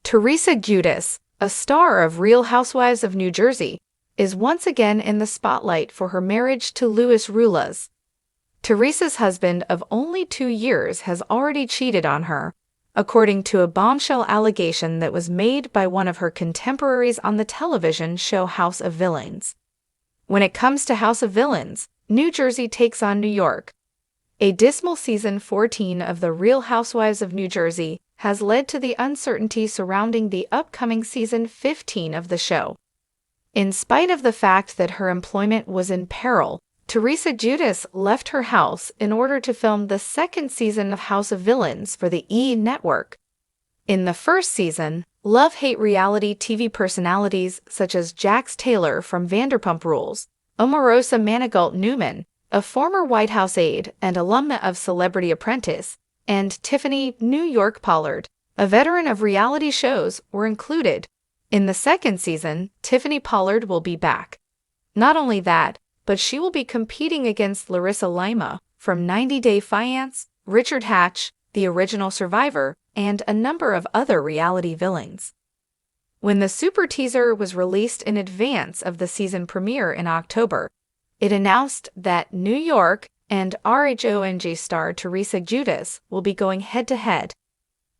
Teresa Giudice, a star of Real Housewives of New Jersey, is once again in the spotlight for her marriage to Ruelas. Teresa's husband of only 2 years has already cheated on her, according to a bombshell allegation that was made by one of her contemporaries on the television show House of Villains. When it comes to House of Villains, New Jersey takes on New York. A dismal season 14 of the Real Housewives of New Jersey has led to the uncertainty surrounding the upcoming season 15 of the show. In spite of the fact that her employment was in peril, Teresa Giudice left her house in order to film the second season of House of Villains for the E! Network. In the first season, love-hate reality TV personalities such as Jax Taylor from Vanderpump Rules, Omarosa Manigault-Newman, a former White House aide and alumna of Celebrity Apprentice, and Tiffany New York Pollard, a veteran of reality shows, were included. In the second season, Tiffany Pollard will be back. Not only that, but she will be competing against Larissa Lima from 90 Day Fiancé, Richard Hatch, the original Survivor, and a number of other reality villains. When the super teaser was released in advance of the season premiere in October, it announced that New York and RHONJ star Teresa Giudice will be going head-to-head.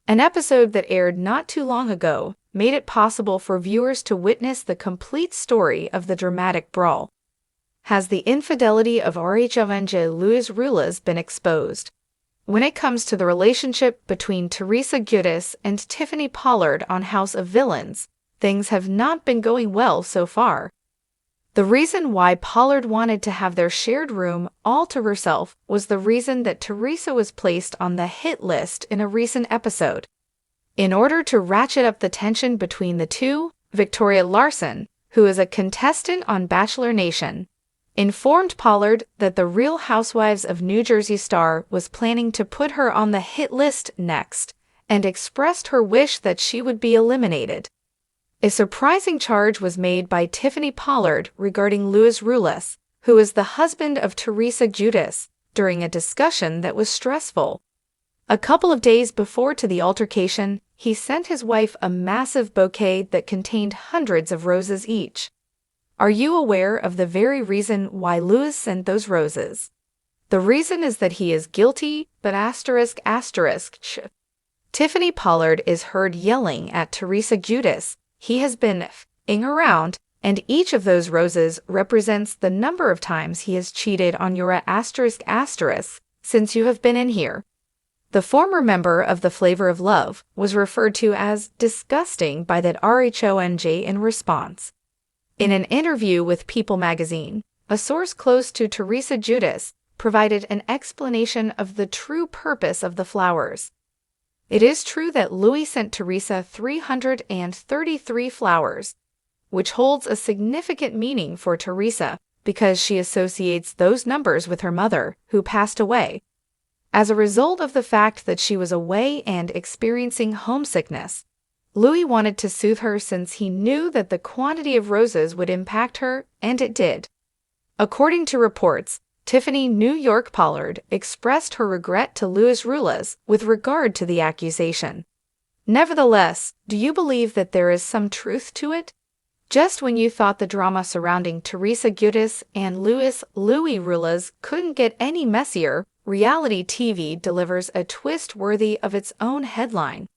An episode that aired not too long ago made it possible for viewers to witness the complete story of the dramatic brawl. Has the infidelity of RHONJ Ruelas been exposed? When it comes to the relationship between Teresa Giudice and Tiffany Pollard on House of Villains, things have not been going well so far. The reason why Pollard wanted to have their shared room all to herself was the reason that Teresa was placed on the hit list in a recent episode. In order to ratchet up the tension between the two, Victoria Larson, who is a contestant on Bachelor Nation, informed Pollard that the Real Housewives of New Jersey star was planning to put her on the hit list next, and expressed her wish that she would be eliminated. A surprising charge was made by Tiffany Pollard regarding Ruelas, who is the husband of Teresa Giudice, during a discussion that was stressful. A couple of days before the altercation, he sent his wife a massive bouquet that contained hundreds of roses each. Are you aware of the very reason why Lewis sent those roses? The reason is that he is guilty, but Tiffany Pollard is heard yelling at Teresa Giudice, "He has been f***ing around," and each of those roses represents the number of times he has cheated on your since you have been in here. The former member of the Flavor of Love was referred to as disgusting by that RHONJ in response. In an interview with People magazine, a source close to Teresa Giudice provided an explanation of the true purpose of the flowers. It is true that Louis sent Teresa 333 flowers, which holds a significant meaning for Teresa because she associates those numbers with her mother, who passed away. As a result of the fact that she was away and experiencing homesickness, Louis wanted to soothe her since he knew that the quantity of roses would impact her, and it did. According to reports, Tiffany New York Pollard expressed her regret to Ruelas with regard to the accusation. Nevertheless, do you believe that there is some truth to it? Just when you thought the drama surrounding Teresa Giudice and Louis Ruelas couldn't get any messier, reality TV delivers a twist worthy of its own headline.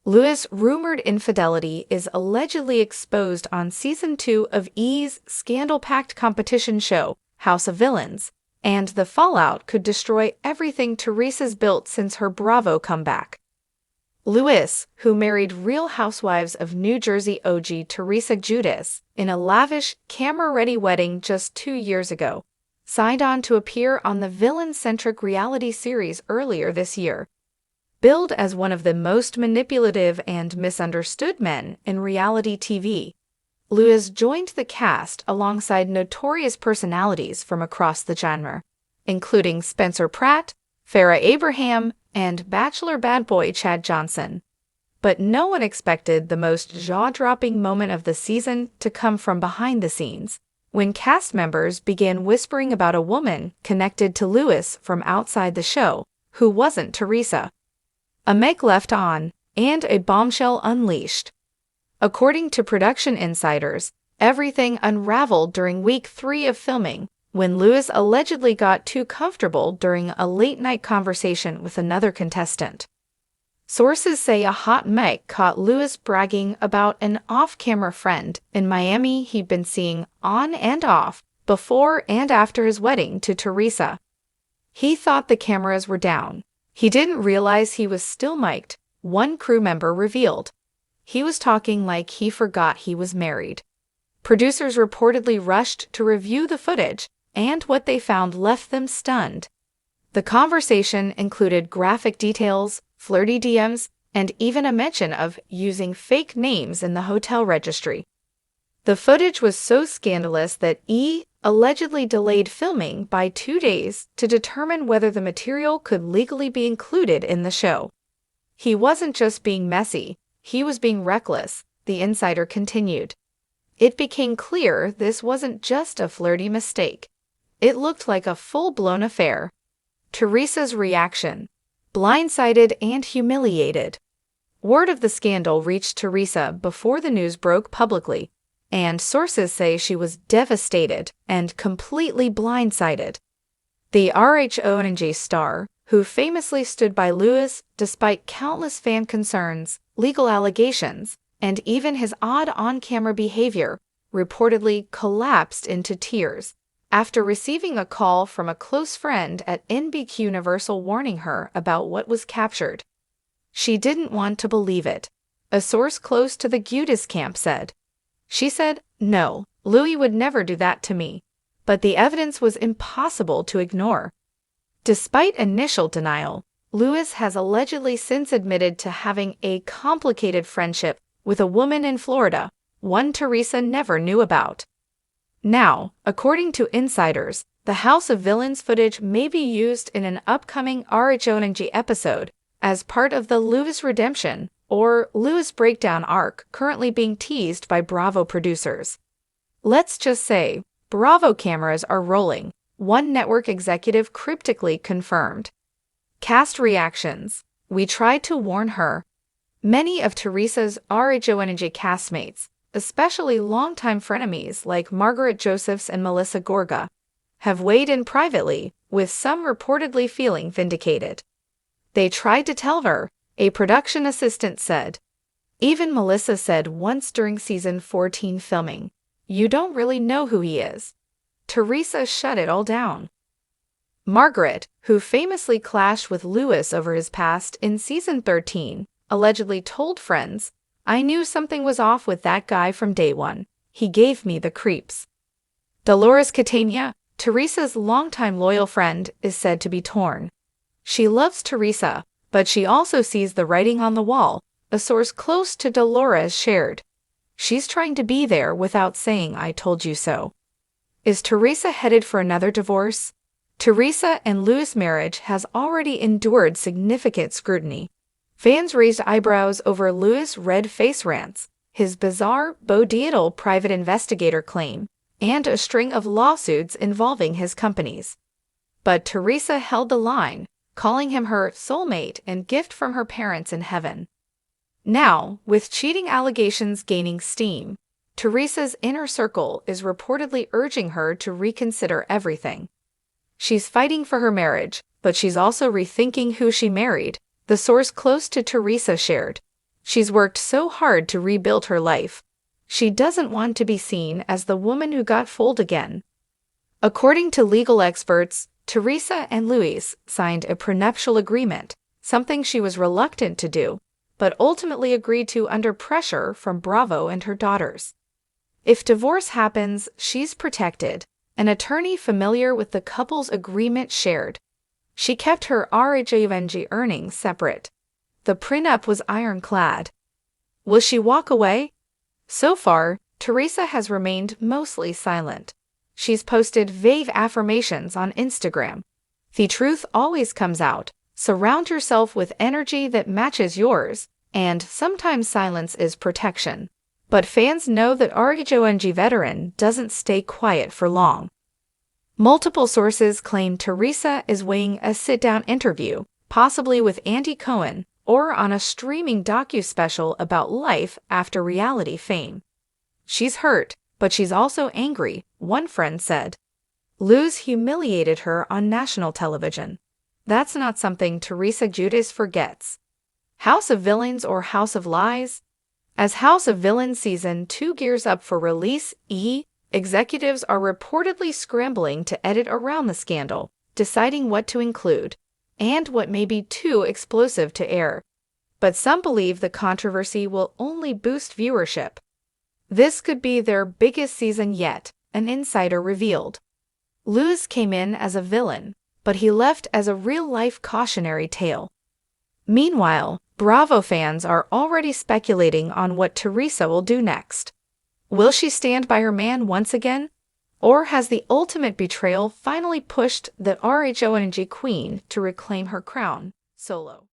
Louis' rumored infidelity is allegedly exposed on Season 2 of E!'s scandal-packed competition show, House of Villains, and the fallout could destroy everything Teresa's built since her Bravo comeback. Louis, who married Real Housewives of New Jersey OG Teresa Giudice in a lavish, camera-ready wedding just 2 years ago, signed on to appear on the villain-centric reality series earlier this year. Billed as one of the most manipulative and misunderstood men in reality TV, Louis joined the cast alongside notorious personalities from across the genre, including Spencer Pratt, Farrah Abraham, and Bachelor bad boy Chad Johnson. But no one expected the most jaw-dropping moment of the season to come from behind the scenes, when cast members began whispering about a woman connected to Louis from outside the show, who wasn't Teresa. A mic left on, and a bombshell unleashed. According to production insiders, everything unraveled during week 3 of filming, when Luis allegedly got too comfortable during a late-night conversation with another contestant. Sources say a hot mic caught Luis bragging about an off-camera friend in Miami he'd been seeing on and off before and after his wedding to Teresa. He thought the cameras were down. He didn't realize he was still mic'd, one crew member revealed. He was talking like he forgot he was married. Producers reportedly rushed to review the footage, and what they found left them stunned. The conversation included graphic details, flirty DMs, and even a mention of using fake names in the hotel registry. The footage was so scandalous that E! Allegedly delayed filming by 2 days to determine whether the material could legally be included in the show. He wasn't just being messy, he was being reckless, the insider continued. It became clear this wasn't just a flirty mistake. It looked like a full-blown affair. Teresa's reaction: blindsided and humiliated. Word of the scandal reached Teresa before the news broke publicly, and sources say she was devastated and completely blindsided. The RHONJ star, who famously stood by Luis despite countless fan concerns, legal allegations, and even his odd on-camera behavior, reportedly collapsed into tears after receiving a call from a close friend at NBC Universal warning her about what was captured. She didn't want to believe it. A source close to the Guedes camp said. She said, "No, Louis would never do that to me." But the evidence was impossible to ignore. Despite initial denial, Luis has allegedly since admitted to having a complicated friendship with a woman in Florida, one Teresa never knew about. Now, according to insiders, the House of Villains footage may be used in an upcoming RHONJ episode as part of the Luis redemption or Luis breakdown arc currently being teased by Bravo producers. Let's just say, Bravo cameras are rolling, one network executive cryptically confirmed. Cast reactions: we tried to warn her. Many of Teresa's RHONJ castmates, especially longtime frenemies like Margaret Josephs and Melissa Gorga, have weighed in privately, with some reportedly feeling vindicated. They tried to tell her, a production assistant said. Even Melissa said once during season 14 filming, "You don't really know who he is." Teresa shut it all down. Margaret, who famously clashed with Luis over his past in season 13, allegedly told friends, "I knew something was off with that guy from day one. He gave me the creeps." Dolores Catania, Teresa's longtime loyal friend, is said to be torn. She loves Teresa, but she also sees the writing on the wall, a source close to Dolores shared. She's trying to be there without saying "I told you so." Is Teresa headed for another divorce? Teresa and Luis' marriage has already endured significant scrutiny. Fans raised eyebrows over Luis' red face rants, his bizarre bodietal private investigator claim, and a string of lawsuits involving his companies. But Teresa held the line, calling him her soulmate and gift from her parents in heaven. Now, with cheating allegations gaining steam, Teresa's inner circle is reportedly urging her to reconsider everything. She's fighting for her marriage, but she's also rethinking who she married, the source close to Teresa shared. She's worked so hard to rebuild her life. She doesn't want to be seen as the woman who got fooled again. According to legal experts, Teresa and Luis signed a prenuptial agreement, something she was reluctant to do, but ultimately agreed to under pressure from Bravo and her daughters. If divorce happens, she's protected. An attorney familiar with the couple's agreement shared. She kept her RHONJ earnings separate. The prenup was ironclad. Will she walk away? So far, Teresa has remained mostly silent. She's posted vague affirmations on Instagram. The truth always comes out. Surround yourself with energy that matches yours, and sometimes silence is protection. But fans know that RHONJ veteran doesn't stay quiet for long. Multiple sources claim Teresa is weighing a sit-down interview, possibly with Andy Cohen, or on a streaming docu-special about life after reality fame. She's hurt, but she's also angry, one friend said. Luz humiliated her on national television. That's not something Teresa Giudice forgets. House of Villains or House of Lies? As House of Villains Season 2 gears up for release, executives are reportedly scrambling to edit around the scandal, deciding what to include and what may be too explosive to air. But some believe the controversy will only boost viewership. This could be their biggest season yet, an insider revealed. Luz came in as a villain, but he left as a real-life cautionary tale. Meanwhile, Bravo fans are already speculating on what Teresa will do next. Will she stand by her man once again? Or has the ultimate betrayal finally pushed the RHONJ queen to reclaim her crown solo?